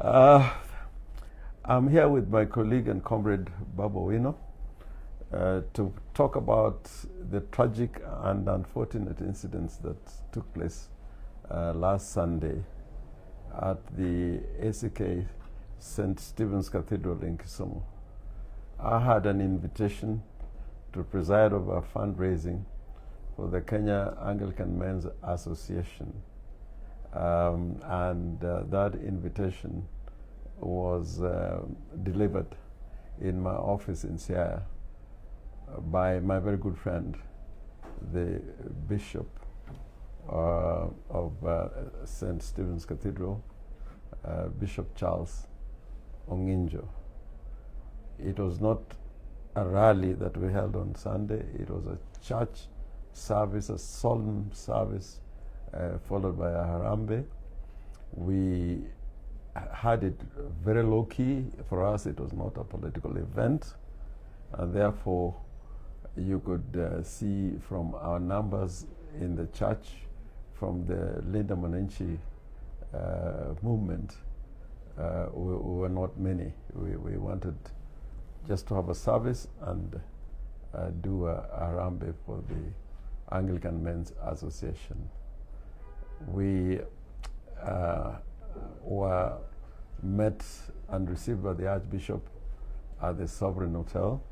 Uh, I'm here with my colleague and comrade Babu Owino to talk about the tragic and unfortunate incidents that took place last Sunday at the ACK St. Stephen's Cathedral in Kisumu. I had an invitation to preside over fundraising for the Kenya Anglican Men's Association. That invitation was delivered in my office in Siaya by my very good friend, the Bishop of St. Stephen's Cathedral, Bishop Charles Onginjo. It was not a rally that we held on Sunday. It was a church service, a solemn service, followed by a harambe. We had it very low key. For us, it was not a political event, and therefore you could see from our numbers in the church, from the Linda Mwananchi movement, we were not many. We wanted just to have a service and do a harambe for the Anglican Men's Association. We were met and received by the Archbishop at the Sovereign Hotel,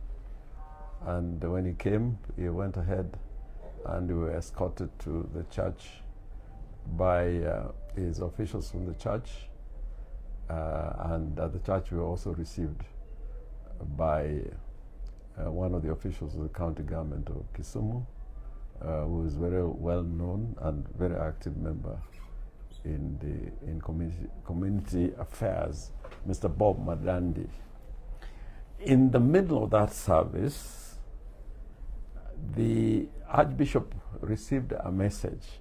and when he came, he went ahead and we were escorted to the church by his officials from the church, and at the church we were also received by one of the officials of the county government of Kisumu, who is very well known and very active member in community affairs, Mr. Bob Madandi. In the middle of that service, the Archbishop received a message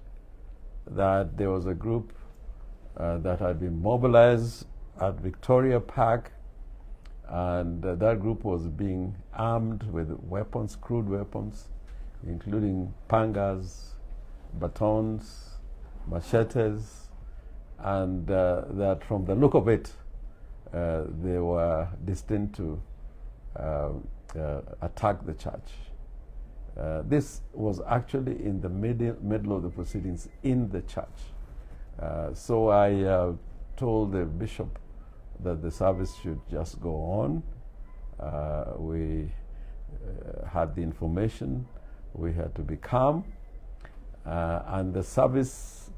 that there was a group that had been mobilized at Victoria Park, and that group was being armed with weapons, crude weapons, including pangas, batons, machetes, and that from the look of it, they were destined to attack the church. This was actually in the middle of the proceedings in the church. So I told the bishop that the service should just go on. We had the information. We had to be calm. And the service,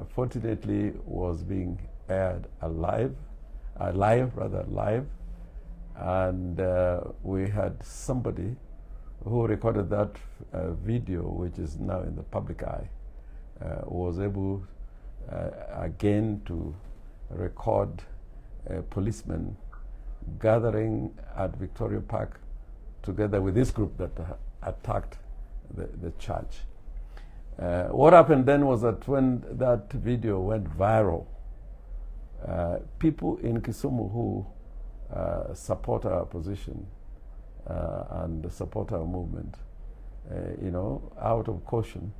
fortunately, was being aired live. And we had somebody who recorded that video, which is now in the public eye, was able again to record policemen gathering at Victoria Park together with this group that attacked the church. What happened then was that when that video went viral, people in Kisumu who support our position and support our movement, out of caution,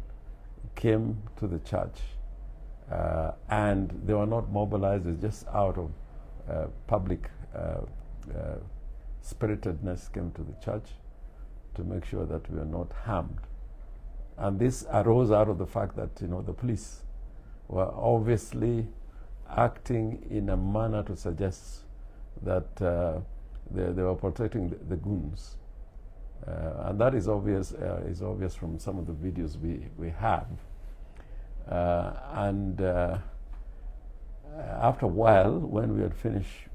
came to the church, and they were not mobilized. It's just out of public spiritedness came to the church to make sure that we are not harmed. And this arose out of the fact that the police were obviously acting in a manner to suggest that they were protecting the goons, and that is obvious from some of the videos we have. After a while, when we had finished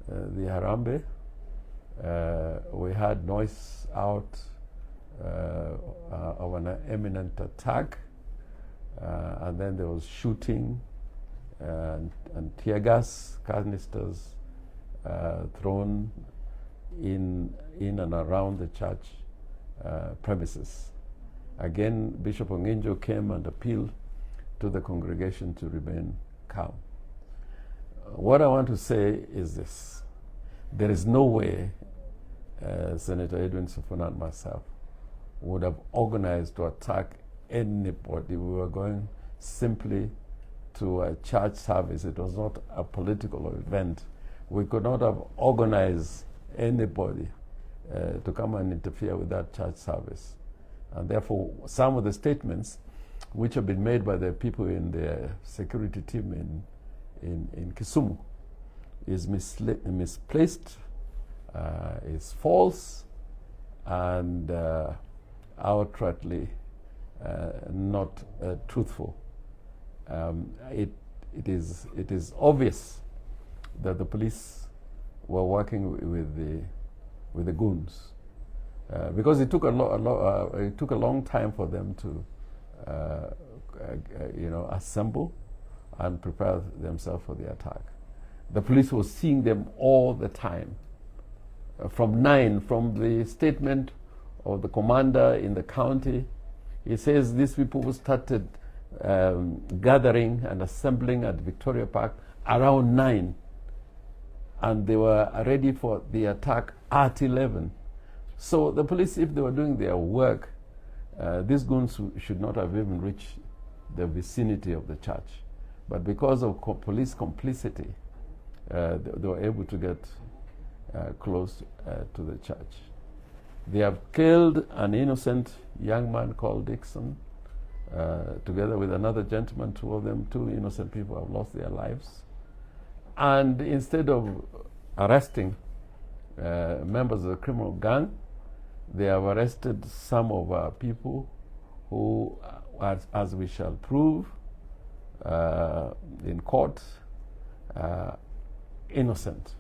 the harambe, we had noise out of an imminent attack, and then there was shooting and tear gas canisters thrown in and around the church premises. Again, Bishop Onginjo came and appealed to the congregation to remain calm. What I want to say is this: there is no way Senator Edwin Sifuna and myself would have organized to attack anybody. We were going simply to a church service. It was not a political event. We could not have organized anybody to come and interfere with that church service. And therefore, some of the statements which have been made by the people in the security team in Kisumu is misplaced, is false, and outrightly not truthful. It is obvious that the police were working with the goons, because it took a long time for them to assemble and prepare themselves for the attack. The police was seeing them all the time. From the statement of the commander in the county, he says these people started gathering and assembling at Victoria Park around 9, and they were ready for the attack at 11. So the police, if they were doing their work, these goons should not have even reached the vicinity of the church. But because of police complicity, they were able to get close to the church. They have killed an innocent young man called Dixon, together with another gentleman. Two innocent people have lost their lives. And instead of arresting members of the criminal gang, they have arrested some of our people who, as we shall prove in court, innocent.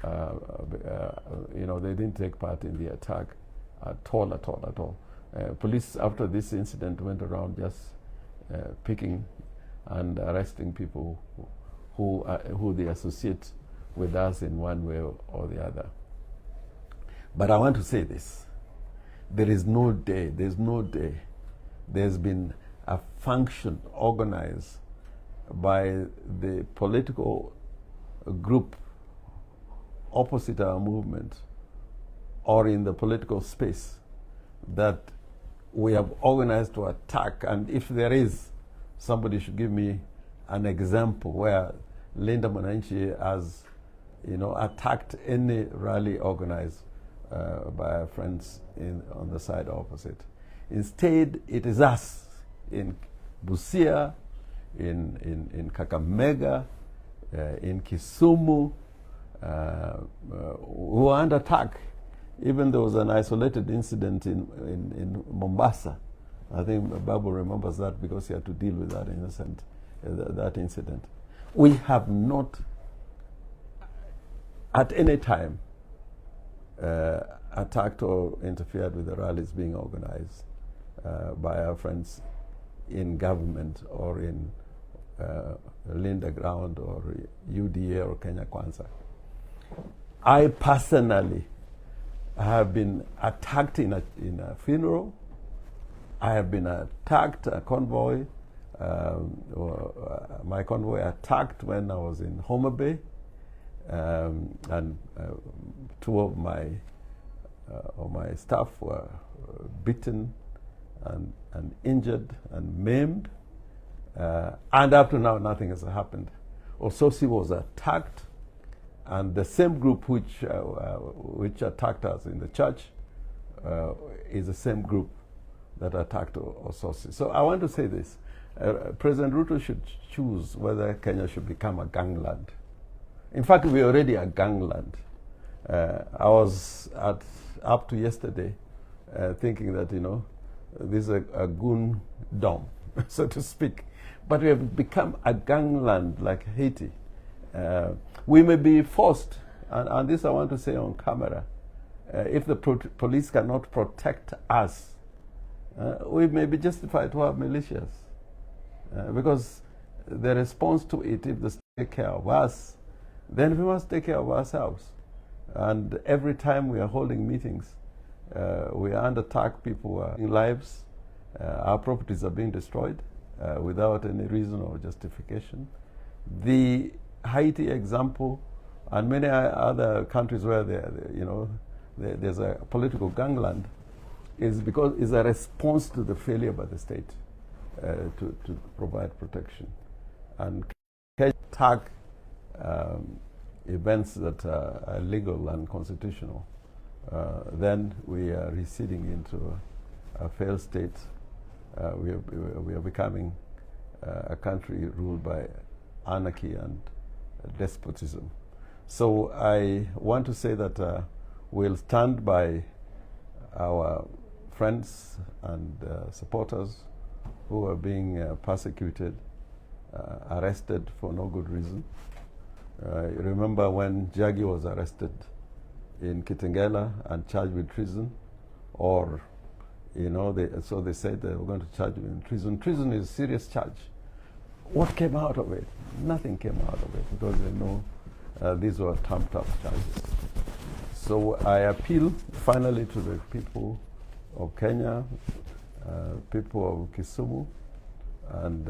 They didn't take part in the attack at all. Police, after this incident, went around just picking and arresting people who they associate with us in one way or the other. But I want to say this: there's been a function organized by the political group opposite our movement or in the political space that we have organized to attack. And if there is, somebody should give me an example where Linda Mwananchi has attacked any rally organized by our friends on the side opposite. Instead, it is us in Busia, in Kakamega, in Kisumu, who are under attack. Even there was an isolated incident in Mombasa. I think Babu remembers that because he had to deal with that incident. We have not at any time attacked or interfered with the rallies being organized by our friends in government or in Linda Ground or UDA or Kenya Kwanza. I personally have been attacked in a funeral. I have been attacked, a convoy, my convoy attacked when I was in Homa Bay, and two of my staff were beaten and injured and maimed, and up to now nothing has happened. Ososi was attacked, and the same group which attacked us in the church is the same group that attacked Ososi. So I want to say this: President Ruto should choose whether Kenya should become a gangland. In fact, we're already a gangland. I was up to yesterday thinking that this is a goon dom, so to speak. But we have become a gangland like Haiti. We may be forced, and this I want to say on camera, if the police cannot protect us, we may be justified to have militias. Because the response to it, if they take care of us, then we must take care of ourselves. And every time we are holding meetings, we are under attack, people are in lives, our properties are being destroyed without any reason or justification. The Haiti example, and many other countries where there's a political gangland, is a response to the failure by the state to provide protection. and tag events that are illegal and constitutional, then we are receding into a failed state. We are becoming a country ruled by anarchy and despotism. So I want to say that we'll stand by our friends and supporters who are being persecuted, arrested for no good reason. You remember when Jagi was arrested in Kitengela and charged with treason, or so they said they were going to charge him in treason. Treason is a serious charge. What came out of it? Nothing came out of it, because they know these were trumped-up charges. So I appeal finally to the people of Kenya, people of Kisumu, and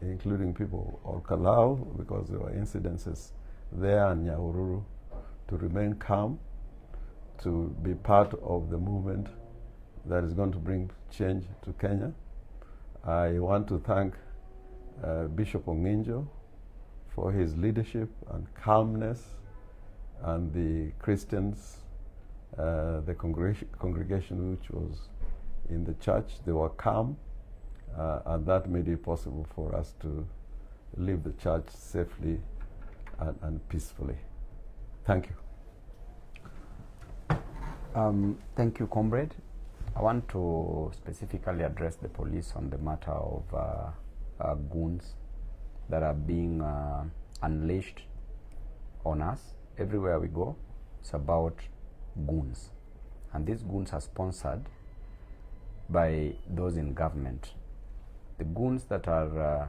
including people of Kalau, because there were incidences there, and Nyahururu, to remain calm, to be part of the movement that is going to bring change to Kenya. I want to thank Bishop Onginjo for his leadership and calmness, and the Christians, the congregation which was in the church, they were calm, and that made it possible for us to leave the church safely and peacefully. Thank you. Thank you, comrade. I want to specifically address the police on the matter of goons that are being unleashed on us. Everywhere we go, it's about goons. And these goons are sponsored by those in government. The goons that are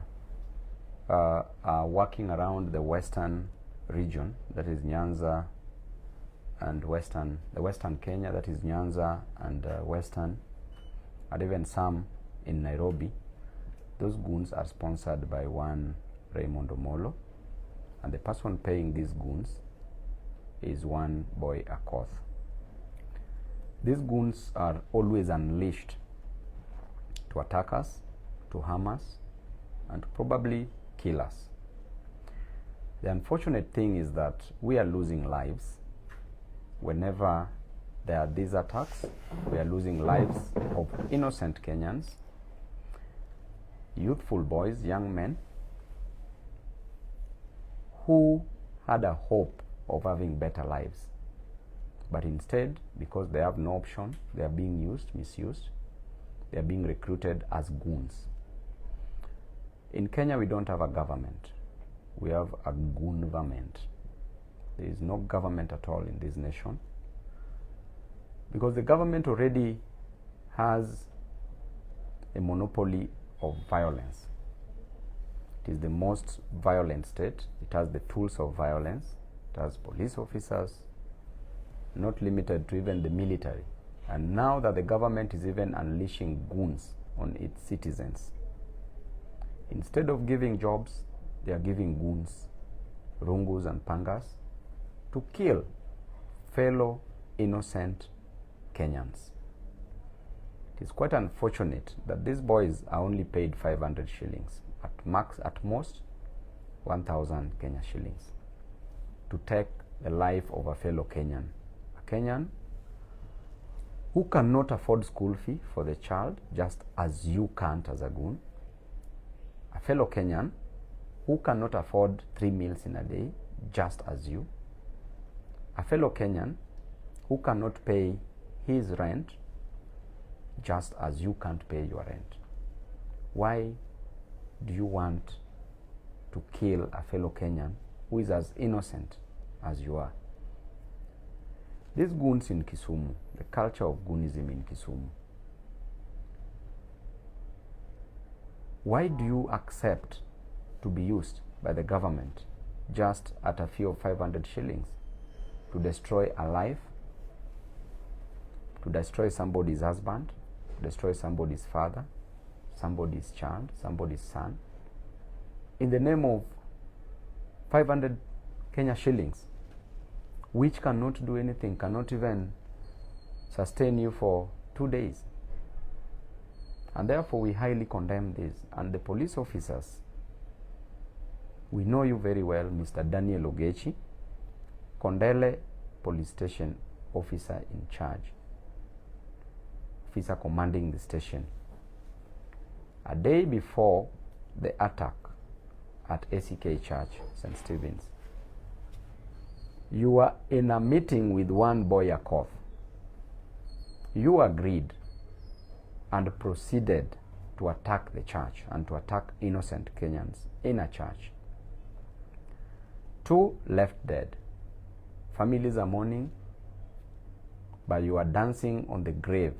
working around the western region, that is Nyanza and the western Kenya, that is Nyanza and western, and even some in Nairobi, those goons are sponsored by one Raymond Omollo, and the person paying these goons is one boy Akoth. These goons are always unleashed to attack us, to harm us, and to probably kill us. The unfortunate thing is that we are losing lives. Whenever there are these attacks, we are losing lives of innocent Kenyans, youthful boys, young men, who had a hope of having better lives. But instead, because they have no option, they are being misused, they are being recruited as goons. In Kenya, we don't have a government. We have a goon-verment. There is no government at all in this nation, because the government already has a monopoly of violence. It is the most violent state. It has the tools of violence. It has police officers, not limited to even the military. And now that the government is even unleashing goons on its citizens, instead of giving jobs, they are giving goons, rungus and pangas, to kill fellow innocent Kenyans. It is quite unfortunate that these boys are only paid 500 shillings, at most 1,000 Kenya shillings, to take the life of a fellow Kenyan. A Kenyan who cannot afford school fee for the child, just as you can't as a goon. A fellow Kenyan who cannot afford 3 meals in a day, just as you. A fellow Kenyan who cannot pay his rent, just as you can't pay your rent. Why do you want to kill a fellow Kenyan who is as innocent as you are? These goons in Kisumu, the culture of goonism in Kisumu, why do you accept to be used by the government just at a fee of 500 shillings to destroy a life, to destroy somebody's husband, to destroy somebody's father, somebody's child, somebody's son, in the name of 500 Kenya shillings, which cannot do anything, cannot even sustain you for 2 days? And therefore we highly condemn this. And the police officers We know you very well, Mr. Daniel Ogechi, Kondele Police Station officer in charge, officer commanding the station. A day before the attack at ACK Church, St. Stephen's, you were in a meeting with one boy Akoth. You agreed and proceeded to attack the church and to attack innocent Kenyans in a church. 2 left dead. Families are mourning, but you are dancing on the grave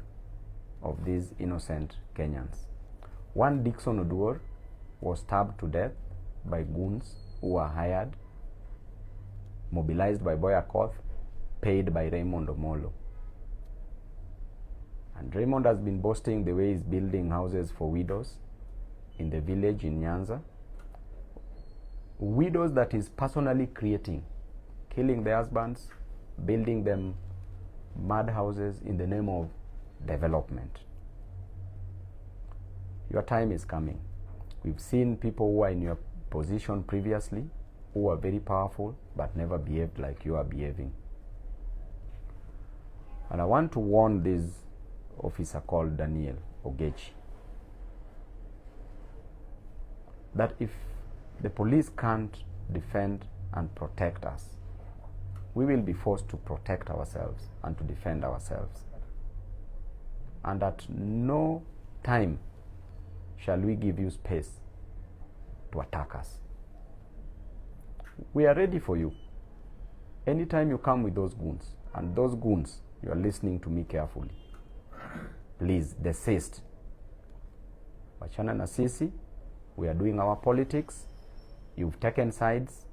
of these innocent Kenyans. One Dixon Oduor was stabbed to death by goons who were hired, mobilized by Boy Akoth, paid by Raymond Omollo. And Raymond has been boasting the way he's building houses for widows in the village in Nyanza. Widows that he's personally creating, killing their husbands, building them mud houses in the name of development. Your time is coming. We've seen people who are in your position previously who are very powerful but never behaved like you are behaving. And I want to warn this officer called Daniel Ogechi that if the police can't defend and protect us, we will be forced to protect ourselves and to defend ourselves. And at no time shall we give you space to attack us. We are ready for you. Anytime you come with those goons, and those goons, you are listening to me carefully, please desist. Wachana na sisi, we are doing our politics. You've taken sides.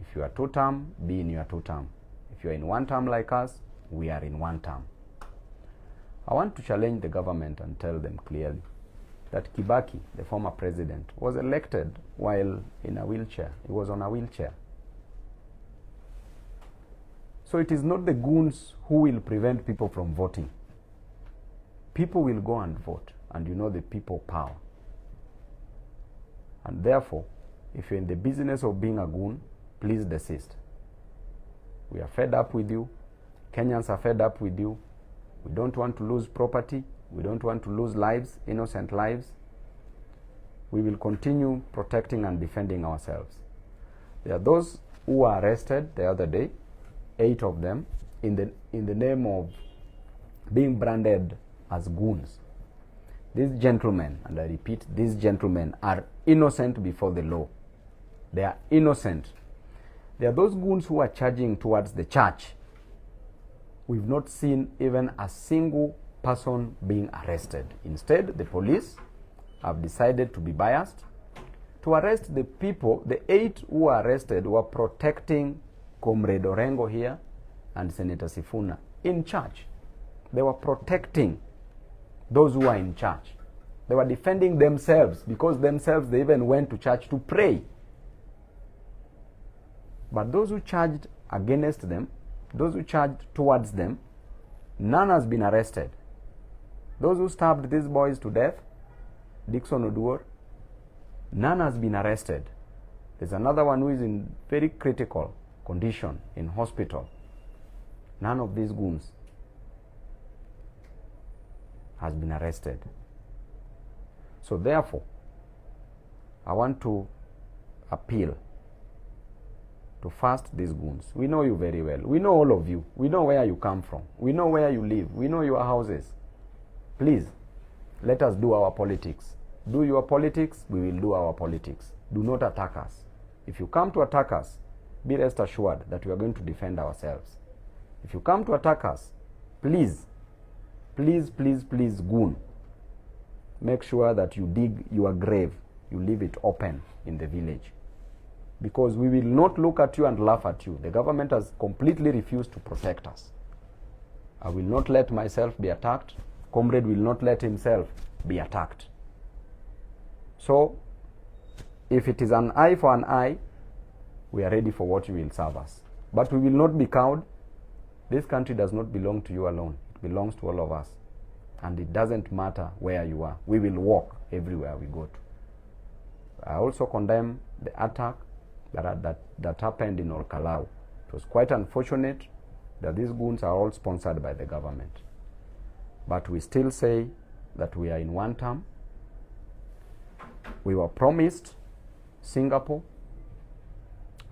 If you are 2-term, be in your 2-term. If you are in 1-term like us, we are in 1-term. I want to challenge the government and tell them clearly that Kibaki, the former president, was elected while in a wheelchair. He was on a wheelchair. So it is not the goons who will prevent people from voting. People will go and vote, and you know the people power. And therefore, if you're in the business of being a goon, please desist. We are fed up with you. Kenyans are fed up with you. We don't want to lose property. We don't want to lose lives, innocent lives. We will continue protecting and defending ourselves. There are those who were arrested the other day, 8 of them, in the name of being branded as goons. These gentlemen, and I repeat, these gentlemen are innocent before the law. They are innocent. There are those goons who are charging towards the church. We've not seen even a single person being arrested. Instead, the police have decided to be biased to arrest the people. The 8 who were arrested were protecting Comrade Orengo here and Senator Sifuna in church. They were protecting those who are in church. They were defending themselves because themselves they even went to church to pray. But those who charged against them, those who charged towards them, none has been arrested. Those who stabbed these boys to death, Dixon Oduor, none has been arrested. There's another one who is in very critical condition in hospital. None of these goons has been arrested. So therefore, I want to appeal to first these goons. We know you very well. We know all of you. We know where you come from. We know where you live. We know your houses. Please, let us do our politics. Do your politics, we will do our politics. Do not attack us. If you come to attack us, be rest assured that we are going to defend ourselves. If you come to attack us, please, please, please, please, goon, make sure that you dig your grave. You leave it open in the village. Because we will not look at you and laugh at you. The government has completely refused to protect us. I will not let myself be attacked. Comrade will not let himself be attacked. So, if it is an eye for an eye, we are ready for what you will serve us. But we will not be cowed. This country does not belong to you alone. It belongs to all of us. And it doesn't matter where you are. We will walk everywhere we go to. I also condemn the attack that happened in Orkalau. It was quite unfortunate that these goons are all sponsored by the government. But we still say that we are in one term. We were promised Singapore,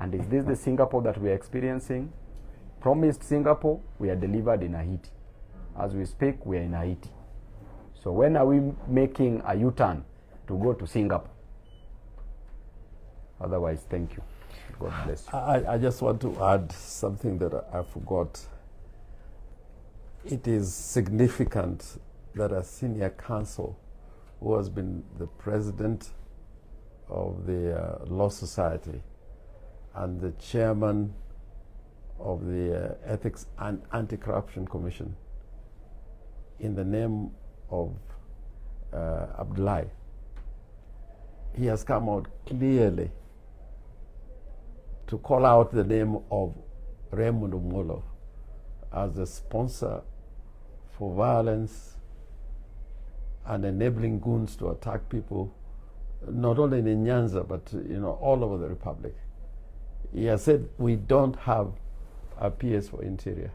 and is this the Singapore that we are experiencing? Promised Singapore, we are delivered in Haiti. As we speak, we are in Haiti. So when are we making a U-turn to go to Singapore? Otherwise, thank you. God bless you. I just want to add something that I forgot. It is significant that a senior counsel who has been the president of the Law Society and the chairman of the Ethics and Anti-Corruption Commission in the name of Abdullahi, he has come out clearly to call out the name of Raymond Omollo as the sponsor for violence and enabling goons to attack people, not only in Nyanza, but all over the Republic. He has said we don't have a PS for Interior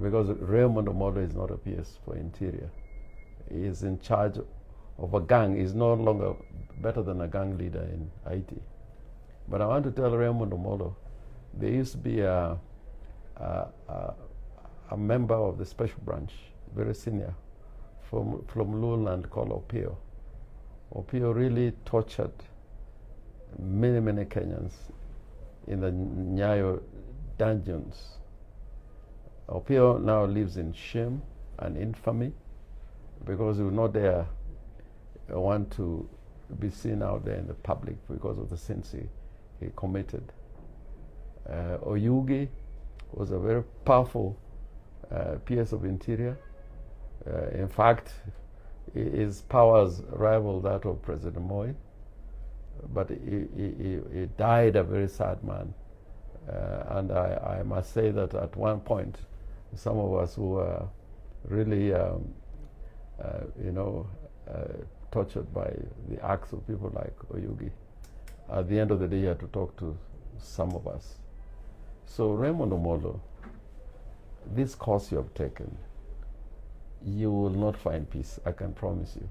because Raymond Omollo is not a PS for Interior. He is in charge of a gang. He's no longer better than a gang leader in Haiti. But I want to tell Raymond Omollo, there used to be a member of the special branch, very senior, from Lowland called Opio. Opio really tortured many, many Kenyans in the Nyayo dungeons. Opio now lives in shame and infamy because he will not dare want to be seen out there in the public because of the sins he committed. Oyugi was a very powerful PS of Interior. In fact, his powers rival that of President Moi, but he died a very sad man. And I must say that at one point, some of us who were really, tortured by the acts of people like Oyugi, at the end of the day, you had to talk to some of us. So Raymond Omollo, this course you have taken, you will not find peace, I can promise you.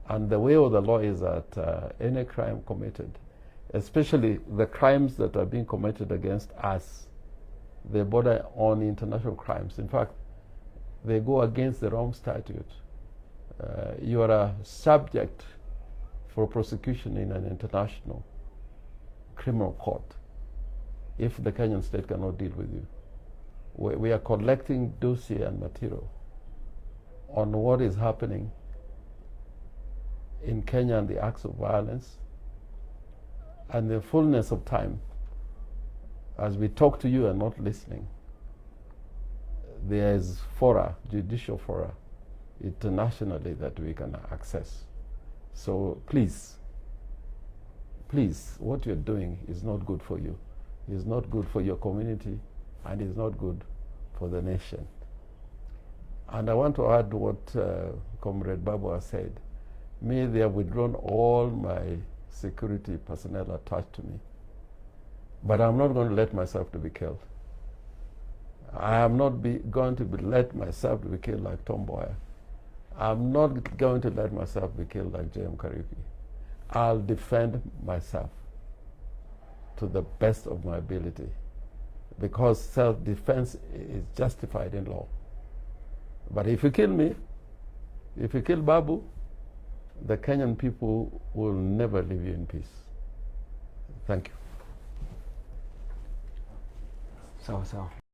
And the way of the law is that any crime committed, especially the crimes that are being committed against us, they border on international crimes. In fact, they go against the Rome Statute. You are a subject for prosecution in an international criminal court if the Kenyan state cannot deal with you. We are collecting dossier and material on what is happening in Kenya and the acts of violence. And the fullness of time, as we talk to you and not listening, there is fora, judicial fora, internationally that we can access. So please, what you're doing is not good for you. It's not good for your community, and it's not good for the nation. And I want to add what Comrade Babu has said. Me, they have withdrawn all my security personnel attached to me. But I'm not going to let myself to be killed. I am not going to let myself to be killed like Tom Boyer. I'm not going to let myself be killed like J.M. Kariuki. I'll defend myself to the best of my ability because self-defense is justified in law. But if you kill me, if you kill Babu, the Kenyan people will never leave you in peace. Thank you. Sawa sawa.